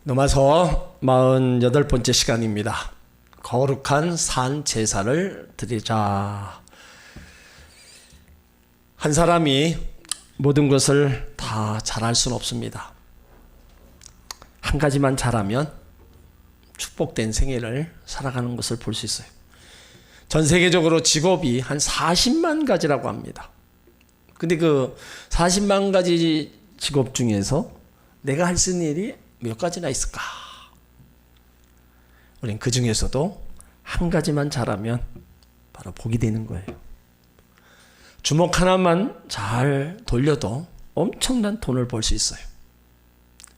넘어서 48번째 시간입니다. 거룩한 산 제사를 드리자. 한 사람이 모든 것을 다 잘할 수는 없습니다. 한 가지만 잘하면 축복된 생애를 살아가는 것을 볼 수 있어요. 전 세계적으로 직업이 한 40만 가지라고 합니다. 근데 그 40만 가지 직업 중에서 내가 할 수 있는 일이 몇 가지나 있을까? 우린 그 중에서도 한 가지만 잘하면 바로 복이 되는 거예요. 주먹 하나만 잘 돌려도 엄청난 돈을 벌 수 있어요.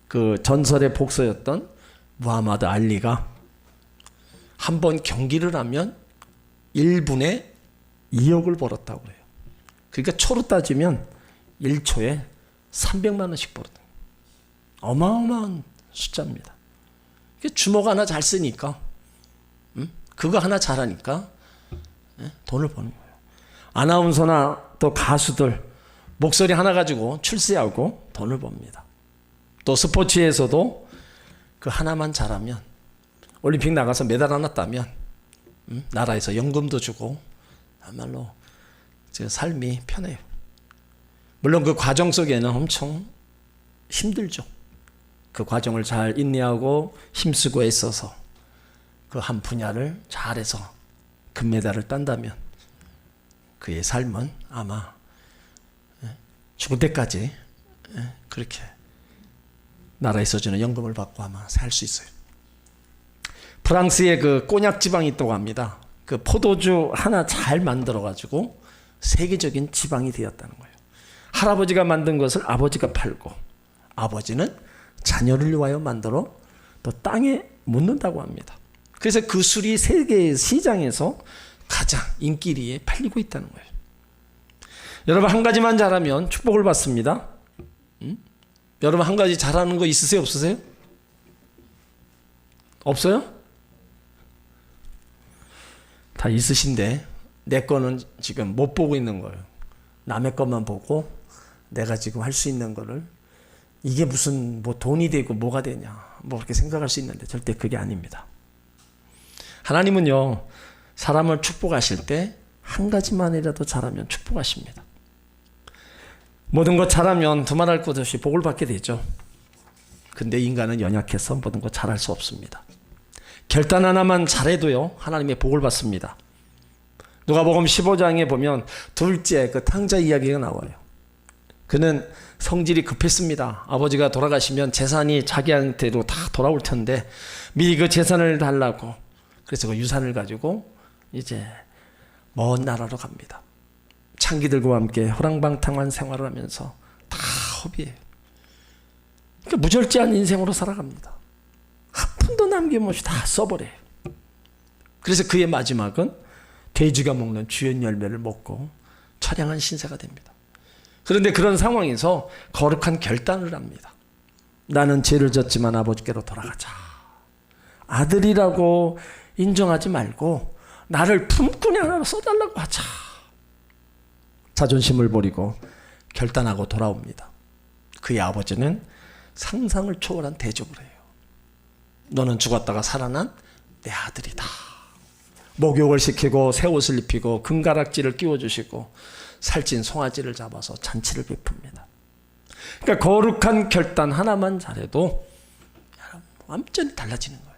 그 전설의 복서였던 무하마드 알리가 한 번 경기를 하면 1분에 2억을 벌었다고 그래요. 그러니까 초로 따지면 1초에 300만 원씩 벌었다. 어마어마한 숫자입니다. 주먹 하나 잘 쓰니까, 그거 하나 잘하니까 돈을 버는 거예요. 아나운서나 또 가수들 목소리 하나 가지고 출세하고 돈을 법니다. 또 스포츠에서도 그 하나만 잘하면 올림픽 나가서 메달 하나 따면 나라에서 연금도 주고 정말로 삶이 편해요. 물론 그 과정 속에는 엄청 힘들죠. 그 과정을 잘 인내하고 힘쓰고 애써서 그 한 분야를 잘해서 금메달을 딴다면 그의 삶은 아마 죽을 때까지 그렇게 나라에서 주는 연금을 받고 아마 살 수 있어요. 프랑스에 그 꼬냑 지방이 있다고 합니다. 그 포도주 하나 잘 만들어 가지고 세계적인 지방이 되었다는 거예요. 할아버지가 만든 것을 아버지가 팔고 아버지는 자녀를 위하여 만들어 또 땅에 묻는다고 합니다. 그래서 그 술이 세계 시장에서 가장 인기리에 팔리고 있다는 거예요. 여러분 한 가지만 잘하면 축복을 받습니다. 여러분 한 가지 잘하는 거 있으세요? 없으세요? 없어요? 다 있으신데 내 거는 지금 못 보고 있는 거예요. 남의 것만 보고 내가 지금 할 수 있는 거를 이게 무슨 뭐 돈이 되고 뭐가 되냐 뭐 그렇게 생각할 수 있는데 절대 그게 아닙니다. 하나님은요 사람을 축복하실 때 한 가지만이라도 잘하면 축복하십니다. 모든 것 잘하면 두말할 것 없이 복을 받게 되죠. 근데 인간은 연약해서 모든 것 잘할 수 없습니다. 결단 하나만 잘해도요 하나님의 복을 받습니다. 누가복음 15장에 보면 둘째 그 탕자 이야기가 나와요. 그는 성질이 급했습니다. 아버지가 돌아가시면 재산이 자기한테로 다 돌아올 텐데 미리 그 재산을 달라고 그래서 그 유산을 가지고 이제 먼 나라로 갑니다. 창기들과 함께 호랑방탕한 생활을 하면서 다 허비해요. 그러니까 무절제한 인생으로 살아갑니다. 한 푼도 남김없이 다 써버려요. 그래서 그의 마지막은 돼지가 먹는 주연 열매를 먹고 처량한 신세가 됩니다. 그런데 그런 상황에서 거룩한 결단을 합니다. 나는 죄를 졌지만 아버지께로 돌아가자. 아들이라고 인정하지 말고 나를 품꾼이 하나 써달라고 하자. 자존심을 버리고 결단하고 돌아옵니다. 그의 아버지는 상상을 초월한 대접을 해요. 너는 죽었다가 살아난 내 아들이다. 목욕을 시키고 새 옷을 입히고 금가락지를 끼워주시고 살찐 송아지를 잡아서 잔치를 베풉니다. 그러니까 거룩한 결단 하나만 잘해도 완전히 달라지는 거예요.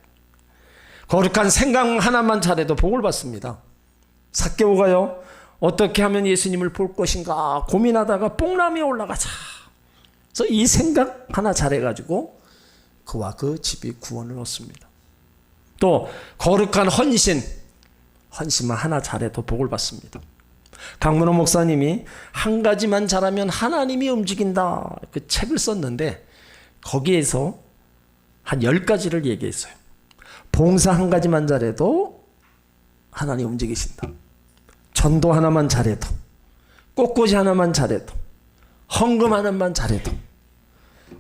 거룩한 생각 하나만 잘해도 복을 받습니다. 삭개오가요 어떻게 하면 예수님을 볼 것인가 고민하다가 뽕나무에 올라가자. 그래서 이 생각 하나 잘해가지고 그와 그 집이 구원을 얻습니다. 또 거룩한 헌신만 하나 잘해도 복을 받습니다. 강문호 목사님이 한 가지만 잘하면 하나님이 움직인다 그 책을 썼는데 거기에서 한 10가지를 얘기했어요. 봉사 한 가지만 잘해도 하나님 움직이신다. 전도 하나만 잘해도 꽃꽂이 하나만 잘해도 헌금 하나만 잘해도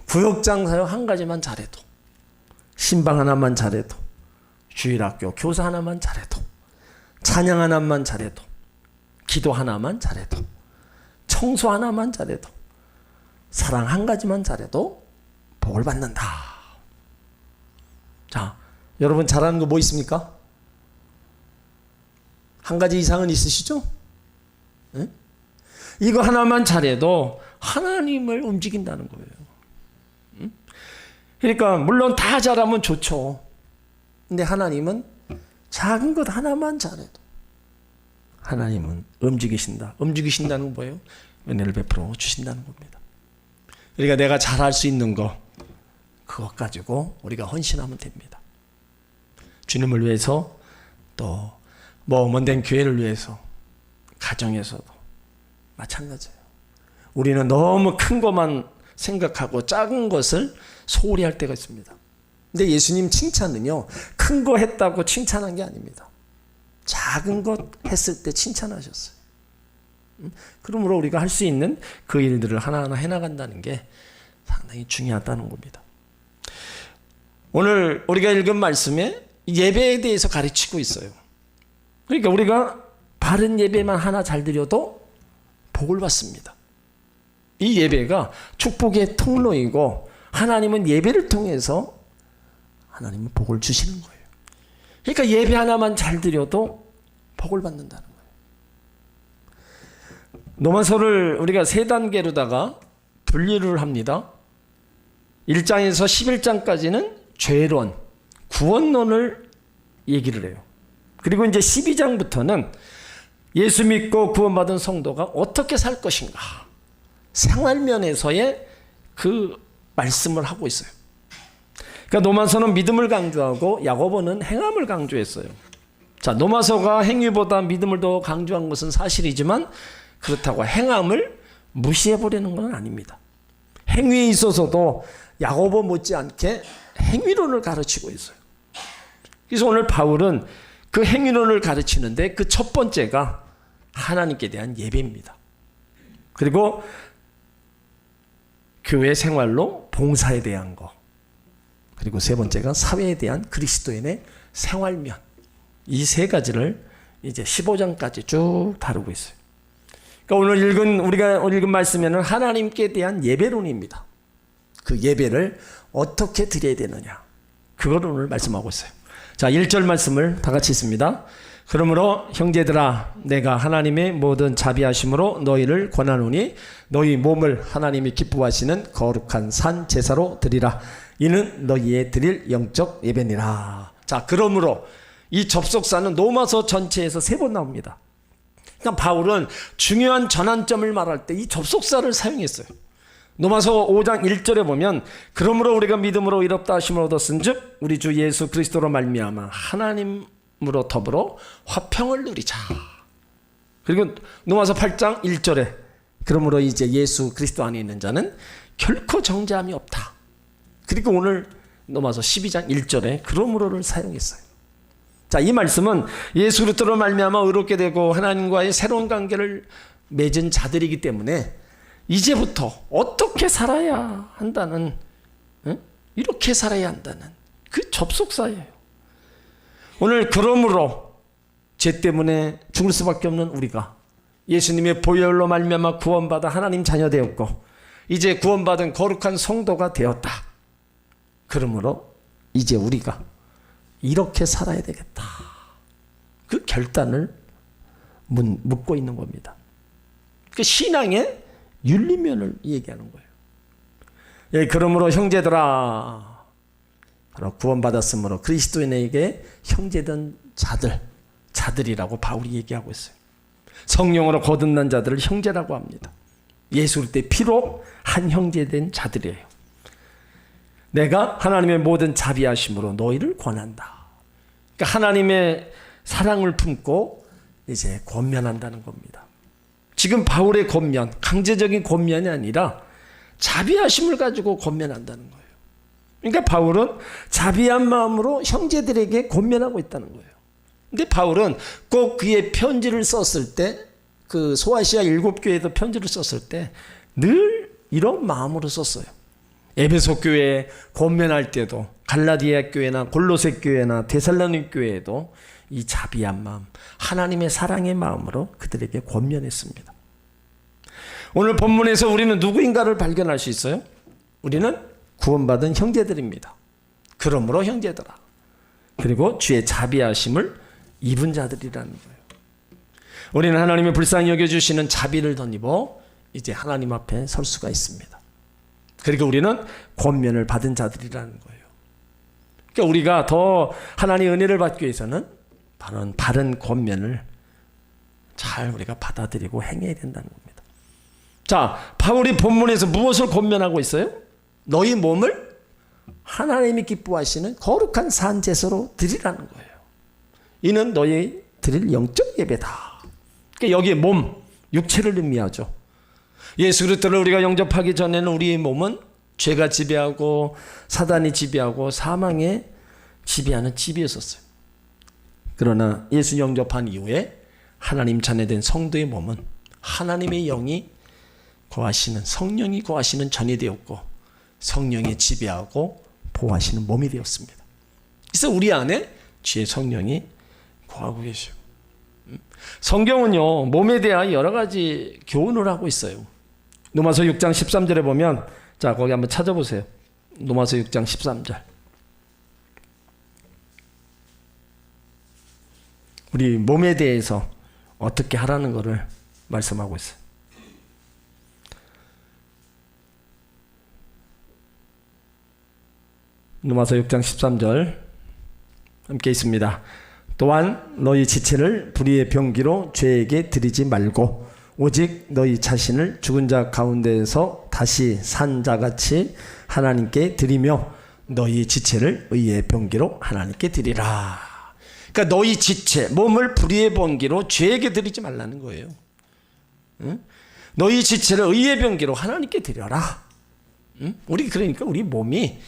구역장 사역 한 가지만 잘해도 신방 하나만 잘해도 주일학교 교사 하나만 잘해도 찬양 하나만 잘해도 기도 하나만 잘해도 청소 하나만 잘해도 사랑 한 가지만 잘해도 복을 받는다. 여러분 잘하는 거 뭐 있습니까? 한 가지 이상은 있으시죠? 네? 이거 하나만 잘해도 하나님을 움직인다는 거예요. 그러니까 물론 다 잘하면 좋죠. 근데 하나님은 작은 것 하나만 잘해도 하나님은 움직이신다. 움직이신다는 건 뭐예요? 은혜를 베풀어 주신다는 겁니다. 그러니까 내가 잘할 수 있는 거 그것 가지고 우리가 헌신하면 됩니다. 주님을 위해서 또 먼 교회를 위해서 가정에서도 마찬가지예요. 우리는 너무 큰 것만 생각하고 작은 것을 소홀히 할 때가 있습니다. 근데 예수님 칭찬은요, 큰 거 했다고 칭찬한 게 아닙니다. 작은 것 했을 때 칭찬하셨어요. 그러므로 우리가 할 수 있는 그 일들을 하나하나 해나간다는 게 상당히 중요하다는 겁니다. 오늘 우리가 읽은 말씀에 예배에 대해서 가르치고 있어요. 그러니까 우리가 바른 예배만 하나 잘 드려도 복을 받습니다. 이 예배가 축복의 통로이고 하나님은 예배를 통해서 하나님은 복을 주시는 거예요. 그러니까 예배 하나만 잘 드려도 복을 받는다는 거예요. 로마서를 우리가 3단계로다가 분류를 합니다. 1장에서 11장까지는 죄론, 구원론을 얘기를 해요. 그리고 이제 12장부터는 예수 믿고 구원받은 성도가 어떻게 살 것인가, 생활면에서의 그 말씀을 하고 있어요. 그러니까 로마서는 믿음을 강조하고 야고보는 행함을 강조했어요. 자, 로마서가 행위보다 믿음을 더 강조한 것은 사실이지만 그렇다고 행함을 무시해버리는 건 아닙니다. 행위에 있어서도 야고보 못지않게 행위론을 가르치고 있어요. 그래서 오늘 바울은 그 행위론을 가르치는데 그 첫 번째가 하나님께 대한 예배입니다. 그리고 교회 생활로 봉사에 대한 거, 그리고 세 번째가 사회에 대한 그리스도인의 생활면, 이 세 가지를 이제 15장까지 쭉 다루고 있어요. 그러니까 오늘 우리가 읽은 말씀에는 하나님께 대한 예배론입니다. 그 예배를 어떻게 드려야 되느냐, 그걸 오늘 말씀하고 있어요. 자, 1절 말씀을 다 같이 읽습니다. 그러므로 형제들아, 내가 하나님의 모든 자비하심으로 너희를 권하노니 너희 몸을 하나님이 기뻐하시는 거룩한 산 제사로 드리라. 이는 너희의 드릴 영적 예배니라. 자, 그러므로 이 접속사는 로마서 전체에서 3번 나옵니다. 그러니까 바울은 중요한 전환점을 말할 때 이 접속사를 사용했어요. 로마서 5장 1절에 보면 그러므로 우리가 믿음으로 의롭다 하심을 얻었은즉 우리 주 예수 그리스도로 말미암아 하나님으로 더불어 화평을 누리자. 그리고 로마서 8장 1절에 그러므로 이제 예수 그리스도 안에 있는 자는 결코 정죄함이 없다. 그리고 오늘 로마서 12장 1절에 그러므로를 사용했어요. 자, 이 말씀은 예수 그리스도로 말미암아 의롭게 되고 하나님과의 새로운 관계를 맺은 자들이기 때문에 이제부터 어떻게 살아야 한다는, 이렇게 살아야 한다는 그 접속사예요. 오늘 그러므로 죄 때문에 죽을 수밖에 없는 우리가 예수님의 보혈로 말미암아 구원받아 하나님 자녀 되었고 이제 구원받은 거룩한 성도가 되었다. 그러므로 이제 우리가 이렇게 살아야 되겠다. 그 결단을 묻고 있는 겁니다. 그 신앙의 윤리면을 얘기하는 거예요. 예, 그러므로 형제들아, 바로 구원받았으므로 그리스도인에게 형제된 자들이라고 바울이 얘기하고 있어요. 성령으로 거듭난 자들을 형제라고 합니다. 예수 그리스도의 피로 한 형제된 자들이에요. 내가 하나님의 모든 자비하심으로 너희를 권한다. 그러니까 하나님의 사랑을 품고 이제 권면한다는 겁니다. 지금 바울의 권면, 강제적인 권면이 아니라 자비하심을 가지고 권면한다는 거예요. 그러니까 바울은 자비한 마음으로 형제들에게 권면하고 있다는 거예요. 근데 바울은 꼭 그의 편지를 썼을 때, 그 소아시아 7교회에도 편지를 썼을 때 늘 이런 마음으로 썼어요. 에베소 교회에 권면할 때도, 갈라디아 교회나 골로새 교회나 데살로니가 교회에도 이 자비한 마음, 하나님의 사랑의 마음으로 그들에게 권면했습니다. 오늘 본문에서 우리는 누구인가를 발견할 수 있어요. 우리는 구원받은 형제들입니다. 그러므로 형제들아. 그리고 주의 자비하심을 입은 자들이라는 거예요. 우리는 하나님의 불쌍히 여겨주시는 자비를 덧입어 이제 하나님 앞에 설 수가 있습니다. 그리고 우리는 권면을 받은 자들이라는 거예요. 그러니까 우리가 더 하나님의 은혜를 받기 위해서는 바른 권면을 잘 우리가 받아들이고 행해야 된다는 겁니다. 자, 바울이 본문에서 무엇을 권면하고 있어요? 너희 몸을 하나님이 기뻐하시는 거룩한 산제사로 드리라는 거예요. 이는 너희 드릴 영적 예배다. 그러니까 여기에 몸, 육체를 의미하죠. 예수 그리스도를 우리가 영접하기 전에는 우리의 몸은 죄가 지배하고 사단이 지배하고 사망에 지배하는 집이었었어요. 그러나 예수 영접한 이후에 하나님 자녀된 성도의 몸은 하나님의 영이 거하시는, 성령이 거하시는 전이 되었고 성령이 지배하고 보호하시는 몸이 되었습니다. 그래서 우리 안에 주의 성령이 거하고 계셔요. 성경은요, 몸에 대한 여러 가지 교훈을 하고 있어요. 로마서 6장 13절에 보면, 자, 거기 한번 찾아보세요. 로마서 6장 13절. 우리 몸에 대해서 어떻게 하라는 것을 말씀하고 있어요. 로마서 6장 13절 함께 있습니다. 또한 너희 지체를 불의의 병기로 죄에게 드리지 말고 오직 너희 자신을 죽은 자 가운데에서 다시 산 자같이 하나님께 드리며 너희 지체를 의의 병기로 하나님께 드리라. 그러니까 너희 지체, 몸을 불의의 병기로 죄에게 드리지 말라는 거예요. 응? 너희 지체를 의의 병기로 하나님께 드려라. 응? 그러니까 우리 몸이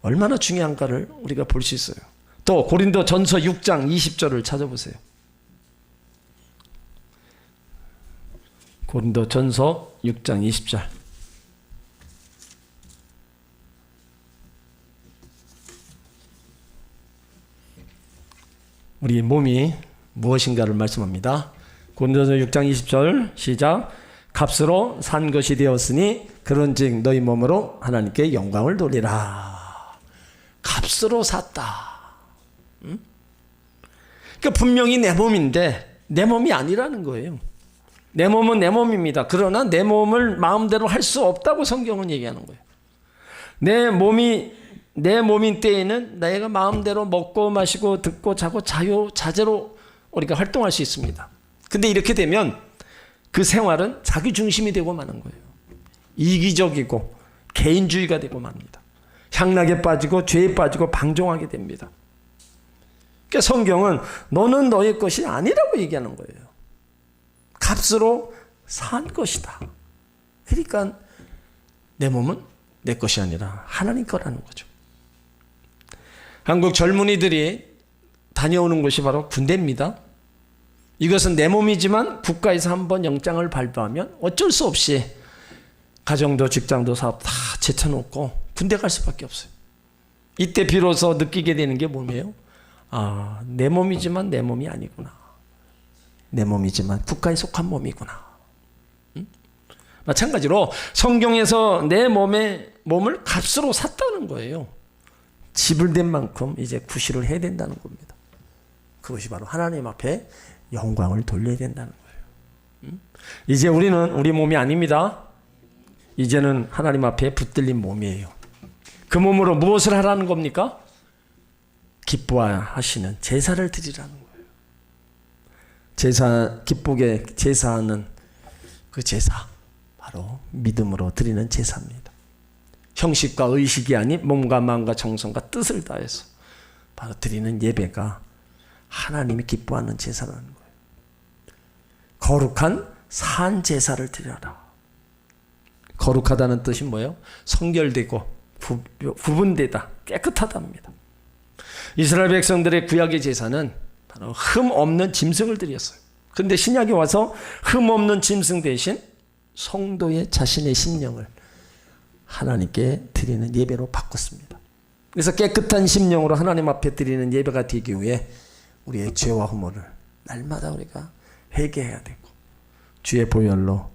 얼마나 중요한가를 우리가 볼 수 있어요. 또 고린도 전서 6장 20절을 찾아보세요. 고린도 전서 6장 20절. 우리 몸이 무엇인가를 말씀합니다. 고린도전서 6장 20절 시작. 값으로 산 것이 되었으니 그런즉 너희 몸으로 하나님께 영광을 돌리라. 값으로 샀다. 응? 그러니까 분명히 내 몸인데 내 몸이 아니라는 거예요. 내 몸은 내 몸입니다. 그러나 내 몸을 마음대로 할 수 없다고 성경은 얘기하는 거예요. 내 몸인 때에는 내가 마음대로 먹고 마시고 듣고 자고 자유자재로 우리가 활동할 수 있습니다. 근데 이렇게 되면 그 생활은 자기 중심이 되고 마는 거예요. 이기적이고 개인주의가 되고 맙니다. 향락에 빠지고 죄에 빠지고 방종하게 됩니다. 그러니까 성경은 너는 너의 것이 아니라고 얘기하는 거예요. 값으로 산 것이다. 그러니까 내 몸은 내 것이 아니라 하나님 거라는 거죠. 한국 젊은이들이 다녀오는 곳이 바로 군대입니다. 이것은 내 몸이지만 국가에서 한번 영장을 발부하면 어쩔 수 없이 가정도 직장도 사업 다 제쳐놓고 군대 갈 수밖에 없어요. 이때 비로소 느끼게 되는 게 뭐예요? 아, 내 몸이지만 내 몸이 아니구나. 내 몸이지만 국가에 속한 몸이구나. 응? 마찬가지로 성경에서 내 몸을 값으로 샀다는 거예요. 지불된 만큼 이제 구실을 해야 된다는 겁니다. 그것이 바로 하나님 앞에 영광을 돌려야 된다는 거예요. 응? 이제 우리는 우리 몸이 아닙니다. 이제는 하나님 앞에 붙들린 몸이에요. 그 몸으로 무엇을 하라는 겁니까? 기뻐하시는 제사를 드리라는 거예요. 기쁘게 제사하는 그 제사, 바로 믿음으로 드리는 제사입니다. 형식과 의식이 아닌 몸과 마음과 정성과 뜻을 다해서 바로 드리는 예배가 하나님이 기뻐하는 제사라는 거예요. 거룩한 산 제사를 드려라. 거룩하다는 뜻이 뭐예요? 성결되고 구분되다, 깨끗하답니다. 이스라엘 백성들의 구약의 제사는 바로 흠 없는 짐승을 드렸어요. 그런데 신약에 와서 흠 없는 짐승 대신 성도의 자신의 심령을 하나님께 드리는 예배로 바꿨습니다. 그래서 깨끗한 심령으로 하나님 앞에 드리는 예배가 되기 위해 우리의 죄와 허물을 날마다 우리가 회개해야 되고 주의 보혈로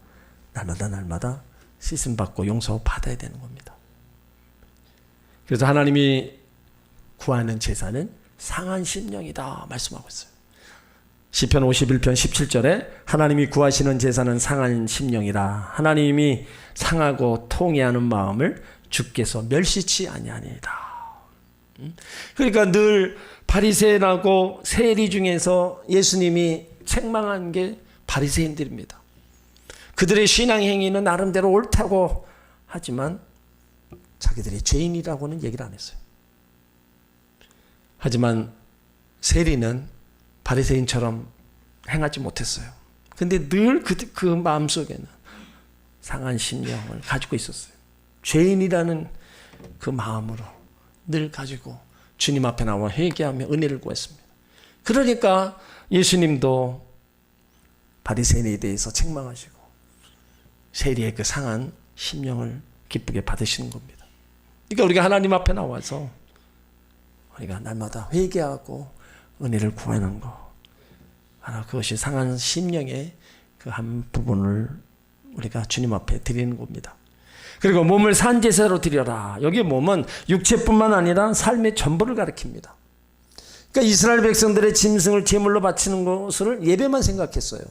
날마다 씻음 받고 용서 받아야 되는 겁니다. 그래서 하나님이 구하는 제사는 상한 심령이다 말씀하고 있어요. 시편 51편 17절에 하나님이 구하시는 제사는 상한 심령이라. 하나님이 상하고 통회하는 마음을 주께서 멸시치 아니하니이다. 그러니까 늘 바리새인하고 세리 중에서 예수님이 책망한 게 바리새인들입니다. 그들의 신앙 행위는 나름대로 옳다고 하지만 자기들이 죄인이라고는 얘기를 안 했어요. 하지만 세리는 바리새인처럼 행하지 못했어요. 근데 늘 그 마음속에는 상한 심령을 가지고 있었어요. 죄인이라는 그 마음으로 늘 가지고 주님 앞에 나와 회개하며 은혜를 구했습니다. 그러니까 예수님도 바리새인에 대해서 책망하시고 세리의 그 상한 심령을 기쁘게 받으시는 겁니다. 그러니까 우리가 하나님 앞에 나와서 우리가 날마다 회개하고 은혜를 구하는 거, 하나 그것이 상한 심령의 그 한 부분을 우리가 주님 앞에 드리는 겁니다. 그리고 몸을 산제사로 드려라. 여기 몸은 육체뿐만 아니라 삶의 전부를 가리킵니다. 그러니까 이스라엘 백성들의 짐승을 제물로 바치는 것을 예배만 생각했어요.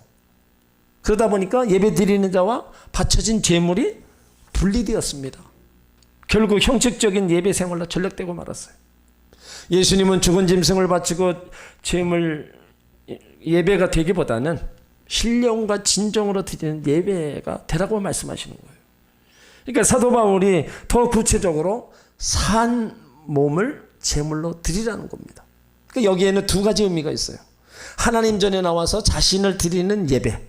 그러다 보니까 예배 드리는 자와 바쳐진 제물이 분리되었습니다. 결국 형식적인 예배 생활로 전락되고 말았어요. 예수님은 죽은 짐승을 바치고 제물 예배가 되기보다는 신령과 진정으로 드리는 예배가 되라고 말씀하시는 거예요. 그러니까 사도 바울이 더 구체적으로 산 몸을 제물로 드리라는 겁니다. 그러니까 여기에는 두 가지 의미가 있어요. 하나님 전에 나와서 자신을 드리는 예배,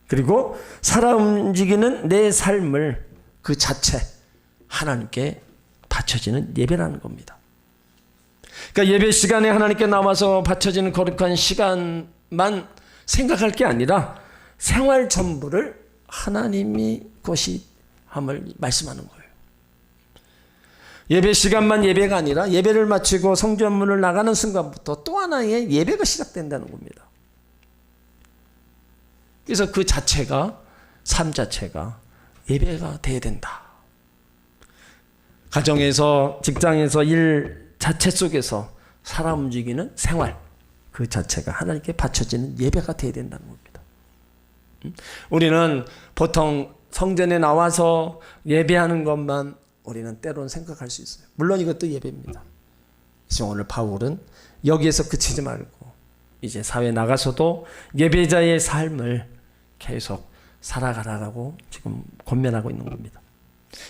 그리고 살아 움직이는 내 삶을 그 자체 하나님께 바쳐지는 예배라는 겁니다. 그러니까 예배 시간에 하나님께 나와서 바쳐지는 거룩한 시간만 생각할 게 아니라 생활 전부를 하나님이 것이 함을 말씀하는 거예요. 예배 시간만 예배가 아니라 예배를 마치고 성전문을 나가는 순간부터 또 하나의 예배가 시작된다는 겁니다. 그래서 그 자체가, 삶 자체가 예배가 돼야 된다. 가정에서, 직장에서, 일 자체 속에서 살아 움직이는 생활, 그 자체가 하나님께 바쳐지는 예배가 돼야 된다는 겁니다. 우리는 보통 성전에 나와서 예배하는 것만 우리는 때로는 생각할 수 있어요. 물론 이것도 예배입니다. 그래서 오늘 바울은 여기에서 그치지 말고 이제 사회에 나가서도 예배자의 삶을 계속 살아가라고 지금 권면하고 있는 겁니다.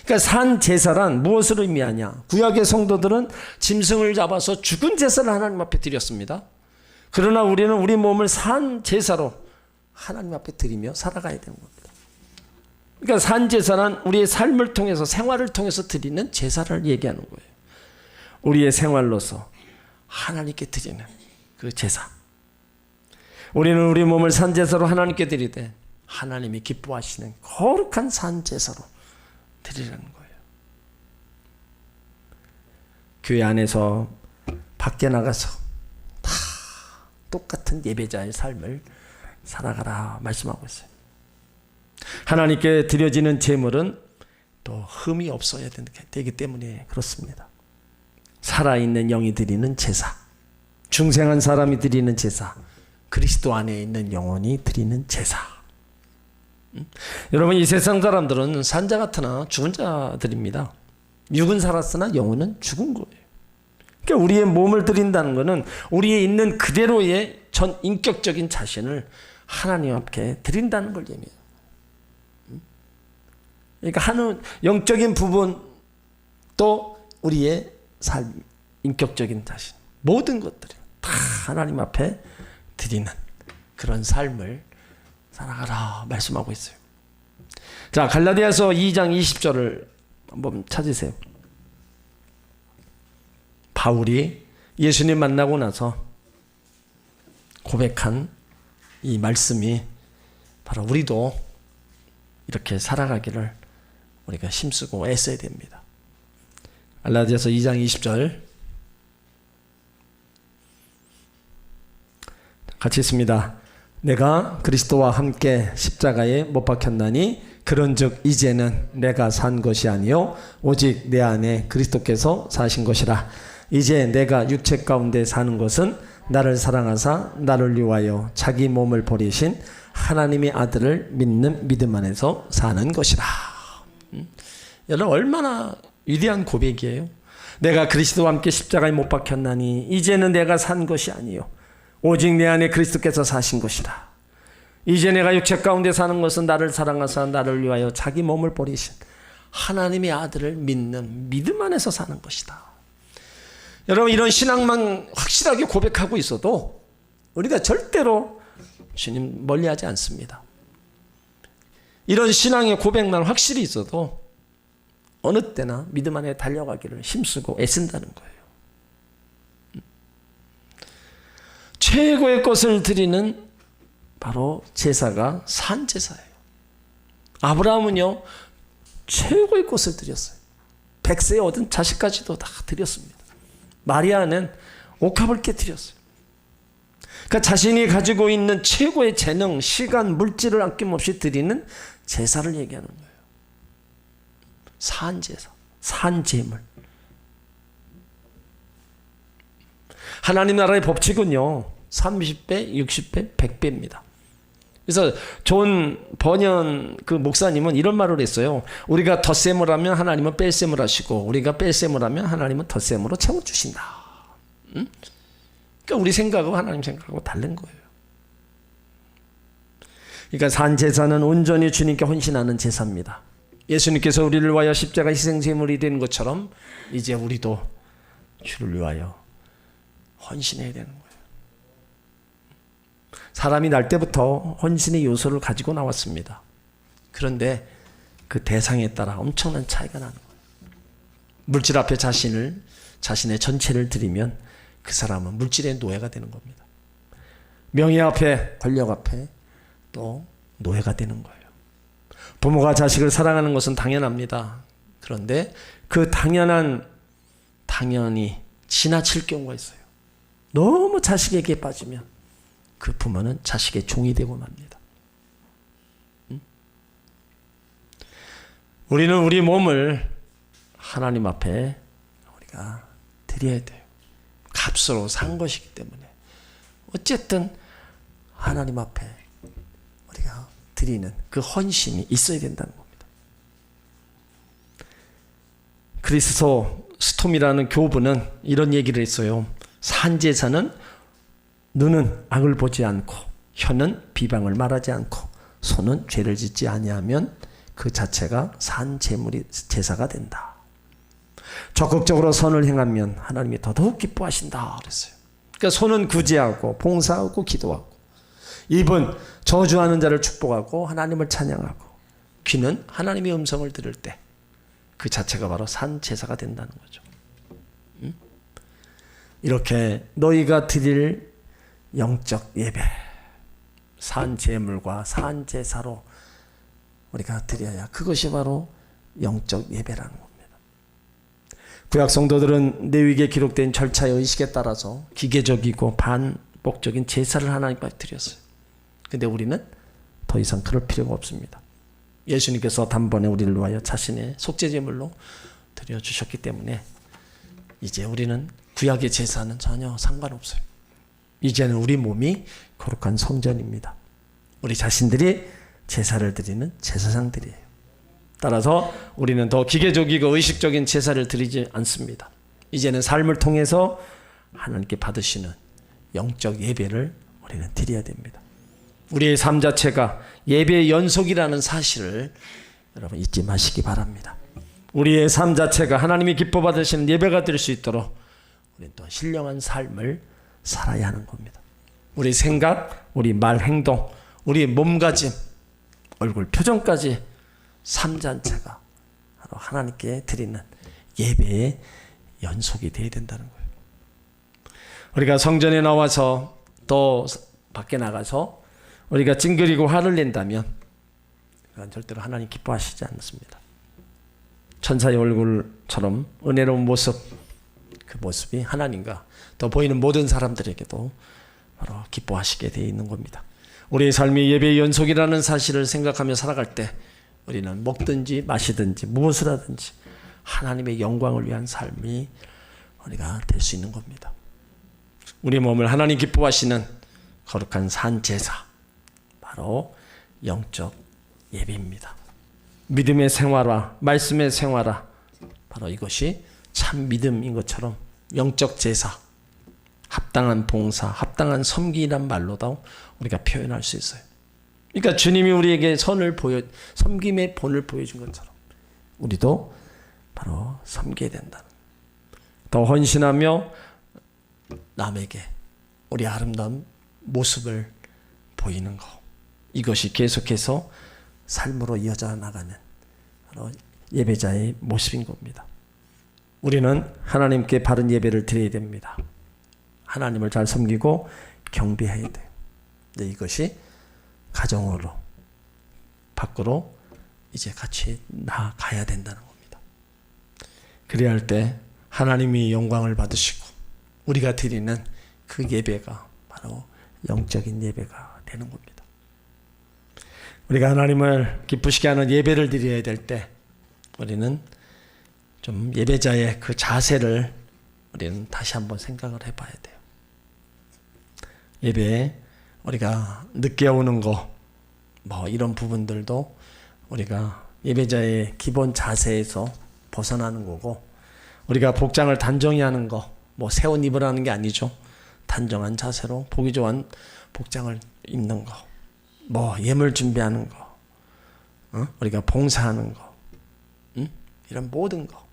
그러니까 산 제사란 무엇을 의미하냐? 구약의 성도들은 짐승을 잡아서 죽은 제사를 하나님 앞에 드렸습니다. 그러나 우리는 우리 몸을 산 제사로 하나님 앞에 드리며 살아가야 되는 겁니다. 그러니까 산 제사는 우리의 삶을 통해서, 생활을 통해서 드리는 제사를 얘기하는 거예요. 우리의 생활로서 하나님께 드리는 그 제사. 우리는 우리 몸을 산 제사로 하나님께 드리되 하나님이 기뻐하시는 거룩한 산 제사로 드리라는 거예요. 교회 안에서 밖에 나가서 다 똑같은 예배자의 삶을 살아가라 말씀하고 있어요. 하나님께 드려지는 제물은 또 흠이 없어야 되기 때문에 그렇습니다. 살아있는 영이 드리는 제사, 중생한 사람이 드리는 제사, 그리스도 안에 있는 영혼이 드리는 제사. 여러분, 이 세상 사람들은 산자 같으나 죽은 자들입니다. 육은 살았으나 영혼은 죽은 거예요. 그러니까 우리의 몸을 드린다는 것은 우리의 있는 그대로의 전 인격적인 자신을 하나님 앞에 드린다는 걸 의미해요. 그러니까 하는 영적인 부분, 또 우리의 삶, 인격적인 자신, 모든 것들이 다 하나님 앞에 드리는 그런 삶을 살아가라 말씀하고 있어요. 자, 갈라디아서 2장 20절을 한번 찾으세요. 바울이 예수님 만나고 나서 고백한 이 말씀이 바로 우리도 이렇게 살아가기를 우리가 힘쓰고 애써야 됩니다. 갈라디아서 2장 20절 같이 있습니다. 내가 그리스도와 함께 십자가에 못 박혔나니 그런즉 이제는 내가 산 것이 아니요 오직 내 안에 그리스도께서 사신 것이라. 이제 내가 육체 가운데 사는 것은 나를 사랑하사 나를 위하여 자기 몸을 버리신 하나님의 아들을 믿는 믿음 안에서 사는 것이라. 여러분 얼마나 위대한 고백이에요. 내가 그리스도와 함께 십자가에 못 박혔나니 이제는 내가 산 것이 아니요 오직 내 안에 그리스도께서 사신 것이라. 이제 내가 육체 가운데 사는 것은 나를 사랑하사 나를 위하여 자기 몸을 버리신 하나님의 아들을 믿는 믿음 안에서 사는 것이다. 여러분 이런 신앙만 확실하게 고백하고 있어도 우리가 절대로 주님 멀리하지 않습니다. 이런 신앙의 고백만 확실히 있어도 어느 때나 믿음 안에 달려가기를 힘쓰고 애쓴다는 거예요. 최고의 것을 드리는 바로 제사가 산제사예요. 아브라함은요 최고의 것을 드렸어요. 100세에 얻은 자식까지도 다 드렸습니다. 마리아는 옥합을 깨뜨렸어요. 그러니까 자신이 가지고 있는 최고의 재능, 시간, 물질을 아낌없이 드리는 제사를 얘기하는 거예요. 산제사, 산제물. 하나님 나라의 법칙은요 30배, 60배, 100배입니다. 그래서 존 버년 그 목사님은 이런 말을 했어요. 우리가 덧셈을 하면 하나님은 뺄셈을 하시고 우리가 뺄셈을 하면 하나님은 덧셈으로 채워주신다. 응? 그러니까 우리 생각하고 하나님 생각하고 다른 거예요. 그러니까 산제사는 온전히 주님께 헌신하는 제사입니다. 예수님께서 우리를 위하여 십자가 희생제물이 되는 것처럼 이제 우리도 주를 위하여 헌신해야 되는 거예요. 사람이 날 때부터 헌신의 요소를 가지고 나왔습니다. 그런데 그 대상에 따라 엄청난 차이가 나는 거예요. 물질 앞에 자신의 전체를 드리면 그 사람은 물질의 노예가 되는 겁니다. 명예 앞에, 권력 앞에 또 노예가 되는 거예요. 부모가 자식을 사랑하는 것은 당연합니다. 그런데 그 당연히 지나칠 경우가 있어요. 너무 자식에게 빠지면 그 부모는 자식의 종이 되고 맙니다. 우리는 우리 몸을 하나님 앞에 우리가 드려야 돼요. 값으로 산 것이기 때문에 어쨌든 하나님 앞에 우리가 드리는 그 헌신이 있어야 된다는 겁니다. 그리스도 스톰이라는 교부는 이런 얘기를 했어요. 산제사는 눈은 악을 보지 않고 혀는 비방을 말하지 않고 손은 죄를 짓지 아니하면 그 자체가 산 제사가 된다. 적극적으로 선을 행하면 하나님이 더더욱 기뻐하신다 그랬어요. 그러니까 손은 구제하고 봉사하고 기도하고, 입은 저주하는 자를 축복하고 하나님을 찬양하고, 귀는 하나님의 음성을 들을 때 그 자체가 바로 산 제사가 된다는 거죠. 이렇게 너희가 드릴 영적 예배, 산 제물과 산 제사로 우리가 드려야 그것이 바로 영적 예배라는 겁니다. 구약 성도들은 레위기에 기록된 절차의 의식에 따라서 기계적이고 반복적인 제사를 하나님께 드렸어요. 근데 우리는 더 이상 그럴 필요가 없습니다. 예수님께서 단번에 우리를 위하여 자신의 속죄제물로 드려주셨기 때문에 이제 우리는 구약의 제사는 전혀 상관없어요. 이제는 우리 몸이 거룩한 성전입니다. 우리 자신들이 제사를 드리는 제사장들이에요. 따라서 우리는 더 기계적이고 의식적인 제사를 드리지 않습니다. 이제는 삶을 통해서 하나님께 받으시는 영적 예배를 우리는 드려야 됩니다. 우리의 삶 자체가 예배의 연속이라는 사실을 여러분 잊지 마시기 바랍니다. 우리의 삶 자체가 하나님이 기뻐 받으시는 예배가 될 수 있도록 우리는 또 신령한 삶을 살아야 하는 겁니다. 우리 생각, 우리 말, 행동, 우리 몸가짐, 얼굴 표정까지 삶 자체가 바로 하나님께 드리는 예배의 연속이 되어야 된다는 거예요. 우리가 성전에 나와서 또 밖에 나가서 우리가 찡그리고 화를 낸다면 그건 절대로 하나님 기뻐하시지 않습니다. 천사의 얼굴처럼 은혜로운 모습, 그 모습이 하나님과 더 보이는 모든 사람들에게도 바로 기뻐하시게 되어 있는 겁니다. 우리의 삶이 예배의 연속이라는 사실을 생각하며 살아갈 때 우리는 먹든지 마시든지 무엇을 하든지 하나님의 영광을 위한 삶이 우리가 될 수 있는 겁니다. 우리 몸을 하나님 기뻐하시는 거룩한 산 제사, 바로 영적 예배입니다. 믿음의 생활화, 말씀의 생활화, 바로 이것이 참 믿음인 것처럼 영적 제사, 합당한 봉사, 합당한 섬기란 말로도 우리가 표현할 수 있어요. 그러니까 주님이 우리에게 섬김의 본을 보여준 것처럼 우리도 바로 섬겨야 된다. 더 헌신하며 남에게 우리 아름다운 모습을 보이는 것, 이것이 계속해서 삶으로 이어져 나가는 바로 예배자의 모습인 겁니다. 우리는 하나님께 바른 예배를 드려야 됩니다. 하나님을 잘 섬기고 경배해야 돼요. 근데 이것이 가정으로 밖으로 이제 같이 나아가야 된다는 겁니다. 그래야 할 때 하나님이 영광을 받으시고 우리가 드리는 그 예배가 바로 영적인 예배가 되는 겁니다. 우리가 하나님을 기쁘시게 하는 예배를 드려야 될 때 우리는 좀 예배자의 그 자세를 우리는 다시 한번 생각을 해봐야 돼요. 예배에 우리가 늦게 오는 거, 뭐 이런 부분들도 우리가 예배자의 기본 자세에서 벗어나는 거고, 우리가 복장을 단정히 하는 거, 뭐 새 옷 입으라는 게 아니죠. 단정한 자세로 보기 좋은 복장을 입는 거, 뭐 예물 준비하는 거, 우리가 봉사하는 거, 이런 모든 거.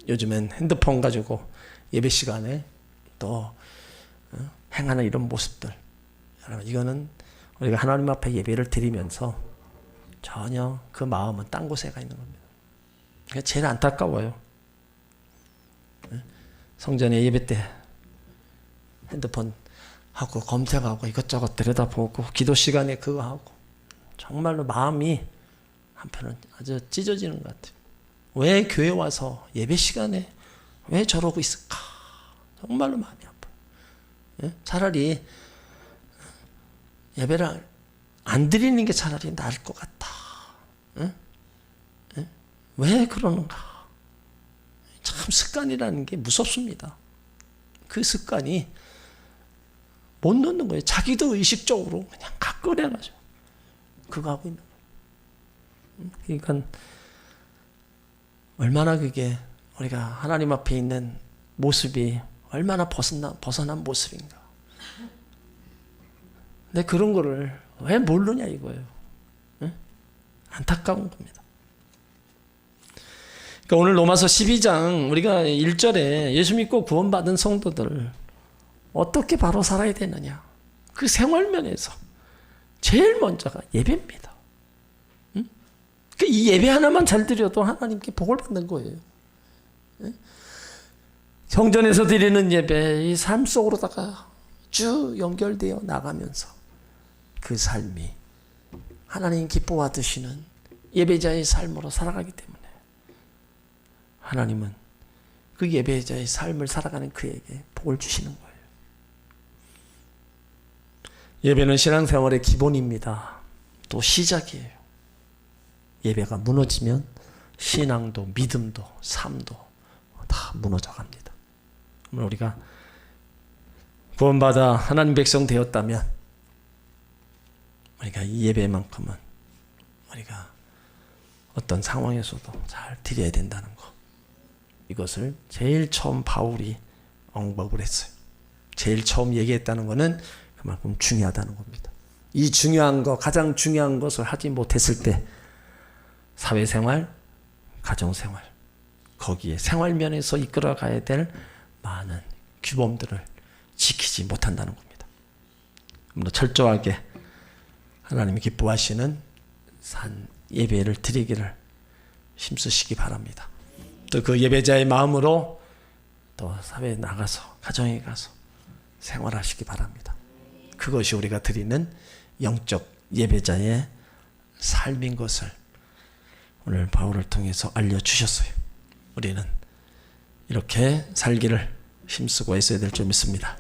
요즘엔 핸드폰 가지고 예배 시간에 또 행하는 이런 모습들, 여러분, 이거는 우리가 하나님 앞에 예배를 드리면서 전혀 그 마음은 딴 곳에 가 있는 겁니다. 그게 제일 안타까워요. 성전에 예배 때 핸드폰 하고 검색하고 이것저것 들여다보고 기도 시간에 그거 하고 정말로 마음이 한편은 아주 찢어지는 것 같아요. 왜 교회 와서 예배 시간에 왜 저러고 있을까? 정말로 마음이 아파요. 차라리 예배를 안 드리는 게 차라리 나을 것 같다. 왜 그러는가? 참 습관이라는 게 무섭습니다. 그 습관이 못 놓는 거예요. 자기도 의식적으로 그냥 가끔해가지고 그거 하고 있는 거예요. 그러니까 얼마나 그게 우리가 하나님 앞에 있는 모습이 얼마나 벗어난 모습인가. 근데 그런 거를 왜 모르냐 이거예요. 안타까운 겁니다. 그러니까 오늘 로마서 12장 우리가 1절에 예수 믿고 구원받은 성도들 어떻게 바로 살아야 되느냐. 그 생활면에서 제일 먼저가 예배입니다. 이 예배 하나만 잘 드려도 하나님께 복을 받는 거예요. 성전에서 드리는 예배, 이 삶 속으로다가 쭉 연결되어 나가면서 그 삶이 하나님 기뻐하시는 예배자의 삶으로 살아가기 때문에 하나님은 그 예배자의 삶을 살아가는 그에게 복을 주시는 거예요. 예배는 신앙생활의 기본입니다. 또 시작이에요. 예배가 무너지면 신앙도 믿음도 삶도 다 무너져 갑니다. 우리가 구원받아 하나님 백성 되었다면 우리가 이 예배만큼은 우리가 어떤 상황에서도 잘 드려야 된다는 거. 이것을 제일 처음 바울이 언급을 했어요. 제일 처음 얘기했다는 것은 그만큼 중요하다는 겁니다. 이 중요한 거, 가장 중요한 것을 하지 못했을 때 사회생활, 가정생활, 거기에 생활면에서 이끌어가야 될 많은 규범들을 지키지 못한다는 겁니다. 철저하게 하나님이 기뻐하시는 산 예배를 드리기를 힘쓰시기 바랍니다. 또 그 예배자의 마음으로 또 사회에 나가서 가정에 가서 생활하시기 바랍니다. 그것이 우리가 드리는 영적 예배자의 삶인 것을 오늘 바울을 통해서 알려주셨어요. 우리는 이렇게 살기를 힘쓰고 애써야 될 줄 믿습니다.